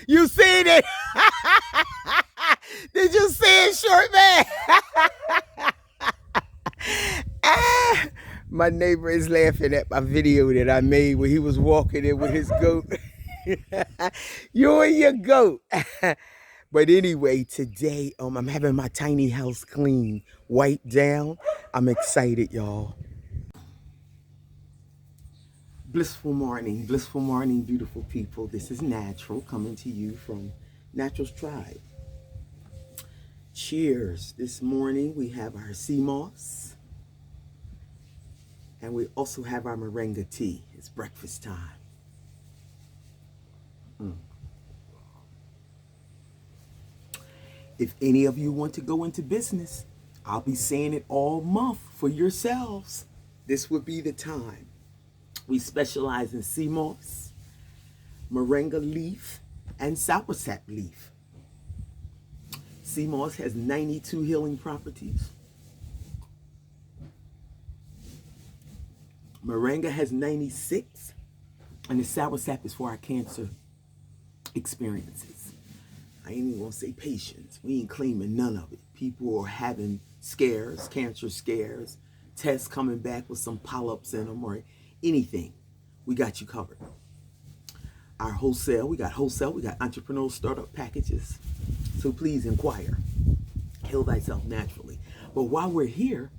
You seen it? Did you see it, short man? Ah, my neighbor is laughing at my video that I made where he was walking in with his goat. You and your goat. But anyway, today I'm having my tiny house clean, wiped down. I'm excited, y'all. Blissful morning, beautiful people. This is Natural coming to you from NaturalsTribe. Cheers. This morning we have our sea moss and we also have our moringa tea. It's breakfast time. If any of you want to go into business, I'll be saying it all month for yourselves. This would be the time. We specialize in sea moss, moringa leaf, and soursop leaf. Sea moss has 92 healing properties. Moringa has 96, and the soursop is for our cancer experiences. I ain't even gonna say patients. We ain't claiming none of it. People are having scares, cancer scares, tests coming back with some polyps in them or anything. We got you covered. Our wholesale, we got entrepreneurial startup packages. So please inquire. Heal thyself naturally. But while we're here,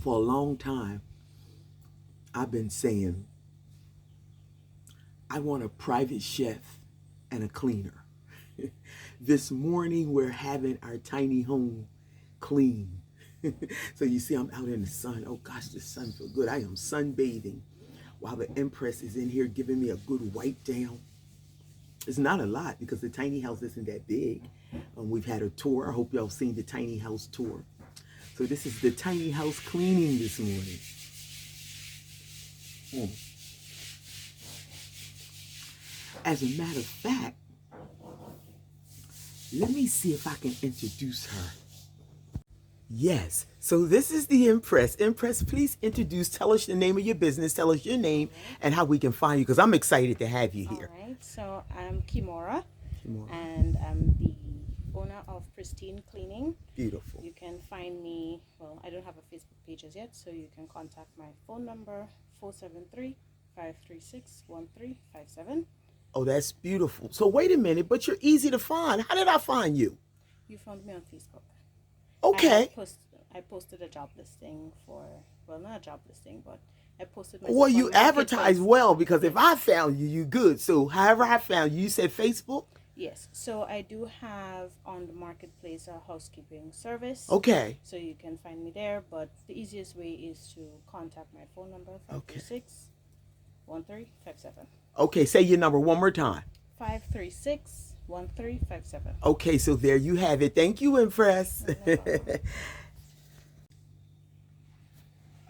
for a long time, I've been saying, I want a private chef and a cleaner. This morning, we're having our tiny home clean. So you see, I'm out in the sun. Oh gosh, the sun feels good. I am sunbathing while the Empress is in here giving me a good wipe down. It's not a lot because the tiny house isn't that big. We've had a tour. I hope y'all seen the tiny house tour. So this is the tiny house cleaning this morning. As a matter of fact, let me see if I can introduce her. Yes, so this is the Empress. Empress, please tell us the name of your business, tell us your name and how we can find you because I'm excited to have you here. All right, so I'm Kimora, and I'm the owner of Pristine Cleaning. Beautiful. You can find me, well, I don't have a Facebook page as yet, so you can contact my phone number, 473-536-1357. Oh, that's beautiful. So wait a minute, but you're easy to find. How did I find you? You found me on Facebook. Okay. I posted a job listing for, well, not a job listing, but I posted my. Well, you advertise well because if I found you, you good. So however I found you, you said Facebook? Yes. So I do have on the marketplace a housekeeping service. Okay. So you can find me there, but the easiest way is to contact my phone number, 536-1357. Okay, say your number one more time. 536-1357. Okay, so there you have it. Thank you, Empress.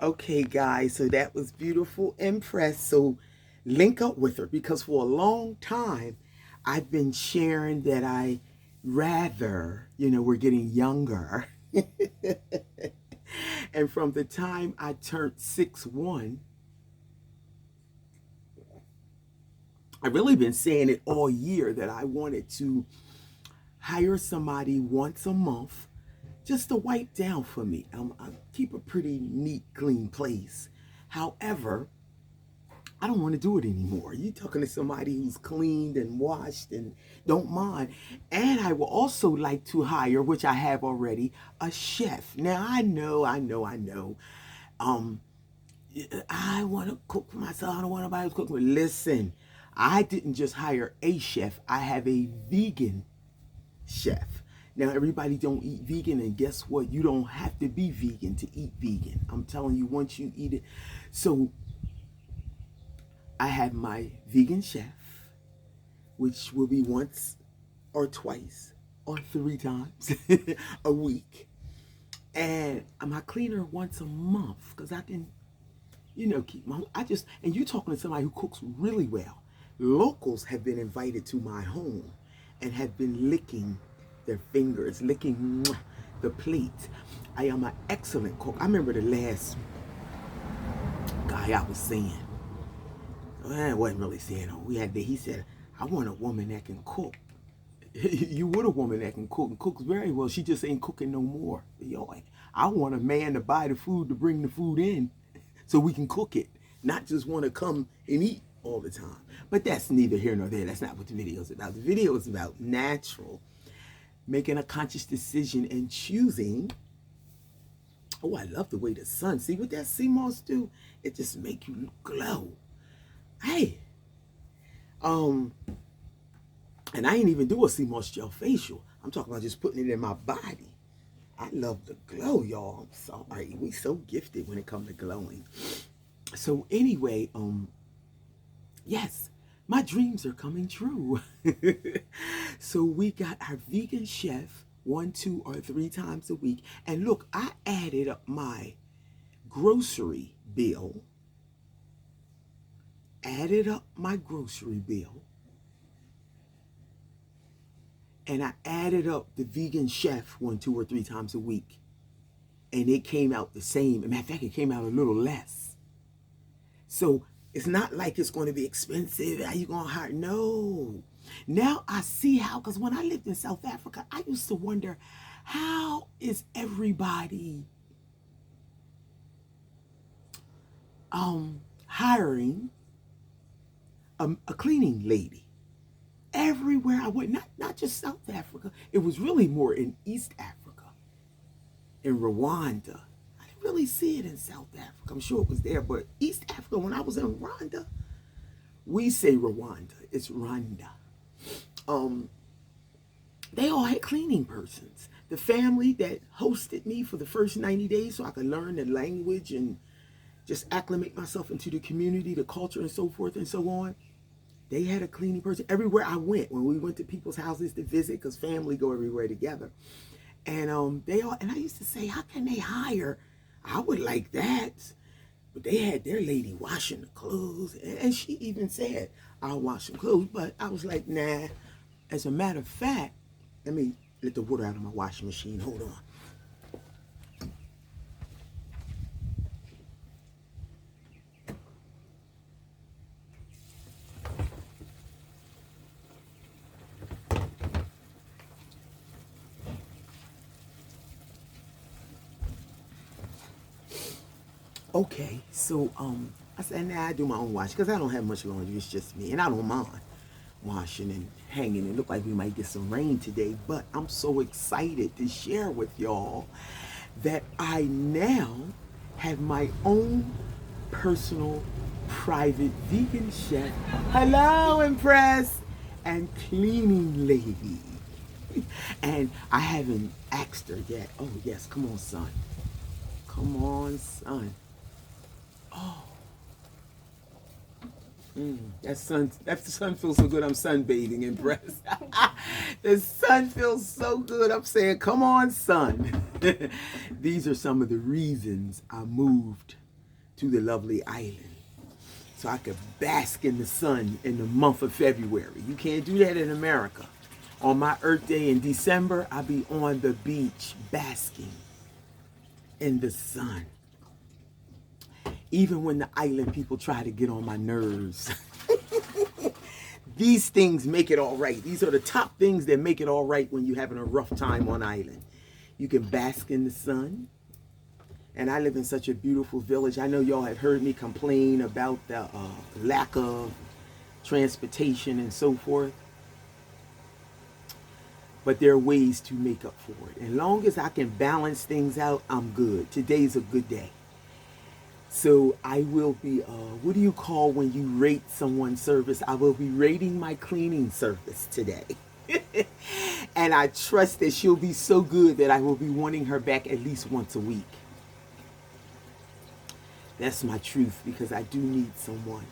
Okay, guys, so that was beautiful, Empress. So link up with her because for a long time, I've been sharing that I rather, we're getting younger. And from the time I turned 6'1", I've really been saying it all year that I wanted to hire somebody once a month just to wipe down for me. I keep a pretty neat, clean place. However, I don't want to do it anymore. You're talking to somebody who's cleaned and washed and don't mind. And I will also like to hire, which I have already, a chef. Now, I know. I want to cook for myself. I don't want nobody to cook for me. Listen, I didn't just hire a chef. I have a vegan chef. Now, everybody don't eat vegan, and guess what? You don't have to be vegan to eat vegan. I'm telling you, once you eat it. So, I have my vegan chef, which will be once or twice or 3 times a week. And my cleaner once a month, because I can, keep my, and you're talking to somebody who cooks really well. Locals have been invited to my home and have been licking their fingers, licking the plate. I am an excellent cook. I remember the last guy I was saying, I wasn't really saying, he said, I want a woman that can cook. You want a woman that can cook and cooks very well. She just ain't cooking no more. Yo, I want a man to buy the food, to bring the food in so we can cook it, not just want to come and eat all the time. But that's neither here nor there. That's not what the video is about. The video is about natural, making a conscious decision and choosing. Oh, I love the way the sun, see what that sea moss do? It just make you glow. Hey, and I ain't even do a sea moss gel facial. I'm talking about just putting it in my body. I love the glow, y'all. I'm sorry. We so gifted when it comes to glowing. So anyway, yes, my dreams are coming true. So we got our vegan chef 1, 2, or 3 times a week. And look, I added up my grocery bill. And I added up the vegan chef 1, 2, or 3 times a week. And it came out the same. As a matter of fact, it came out a little less. So it's not like it's going to be expensive. Are you going to hire? No. Now I see how, because when I lived in South Africa, I used to wonder, how is everybody hiring a cleaning lady? Everywhere I went, not just South Africa, it was really more in East Africa, in Rwanda. I didn't really see it in South Africa. I'm sure it was there, but East Africa, when I was in Rwanda, we say Rwanda, it's Rwanda. They all had cleaning persons. The family that hosted me for the first 90 days so I could learn the language and just acclimate myself into the community, the culture, and so forth and so on. They had a cleaning person everywhere I went. When we went to people's houses to visit, because family go everywhere together. And and I used to say, how can they hire? I would like that. But they had their lady washing the clothes. And she even said, I'll wash some clothes. But I was like, nah. As a matter of fact, let me let the water out of my washing machine. Hold on. Okay, so I said, nah, I do my own washing because I don't have much laundry. It's just me, and I don't mind washing and hanging. It looked like we might get some rain today, but I'm so excited to share with y'all that I now have my own personal private vegan chef. Hello, Impress, and cleaning lady. And I haven't asked her yet. Oh yes, come on, son. Come on, son. Oh, that sun feels so good. I'm sunbathing, Impressed. The sun feels so good. I'm saying, come on, sun. These are some of the reasons I moved to the lovely island, so I could bask in the sun in the month of February. You can't do that in America. On my Earth Day in December, I'll be on the beach basking in the sun. Even when the island people try to get on my nerves. These things make it all right. These are the top things that make it all right when you're having a rough time on island. You can bask in the sun. And I live in such a beautiful village. I know y'all have heard me complain about the lack of transportation and so forth. But there are ways to make up for it. As long as I can balance things out, I'm good. Today's a good day. So I will be, what do you call when you rate someone's service? I will be rating my cleaning service today. And I trust that she'll be so good that I will be wanting her back at least once a week. That's my truth, because I do need someone.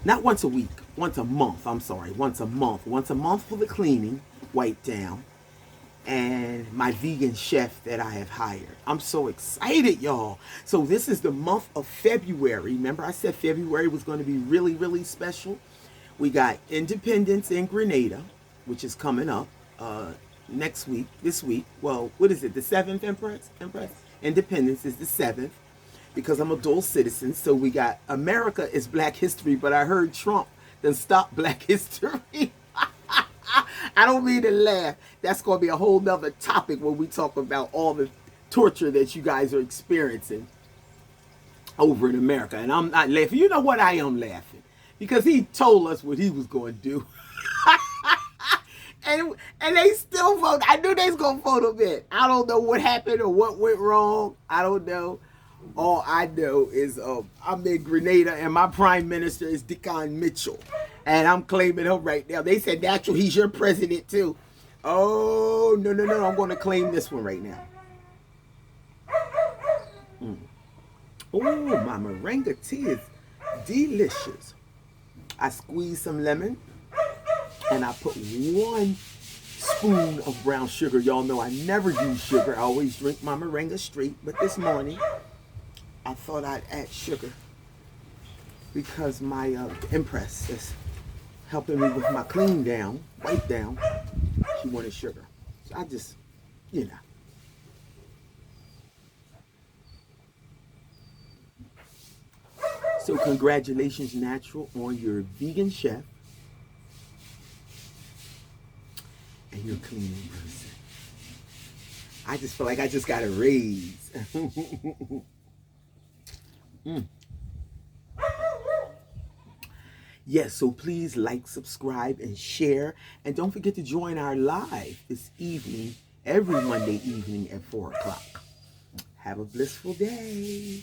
Not once a week, once a month. I'm sorry, once a month. Once a month for the cleaning, wipe down. And my vegan chef that I have hired. I'm so excited, y'all. So this is the month of February. Remember I said February was going to be really, really special? We got Independence in Grenada, which is coming up next week, this week. Well, what is it, the 7th, Empress? Independence is the 7th, because I'm a dual citizen. So we got America is Black History, but I heard Trump then stop Black History. I don't mean to laugh. That's going to be a whole nother topic when we talk about all the torture that you guys are experiencing over in America. And I'm not laughing. You know what? I am laughing because he told us what he was going to do. and they still vote. I knew they was going to vote him in. I don't know what happened or what went wrong. I don't know. All I know is I'm in Grenada and my prime minister is Dickon Mitchell. And I'm claiming him right now. They said, Natural, he's your president too. Oh, no. I'm going to claim this one right now. Oh, my moringa tea is delicious. I squeeze some lemon and I put 1 spoon of brown sugar. Y'all know I never use sugar. I always drink my moringa straight. But this morning, I thought I'd add sugar because my Empress is helping me with my clean down, wipe down. She wanted sugar. So I just, you know. So congratulations, Natural, on your vegan chef and your cleaning person. I just feel like I just got a raise. Yes, so please like, subscribe, and share. And don't forget to join our live this evening, every Monday evening at 4 o'clock. Have a blissful day.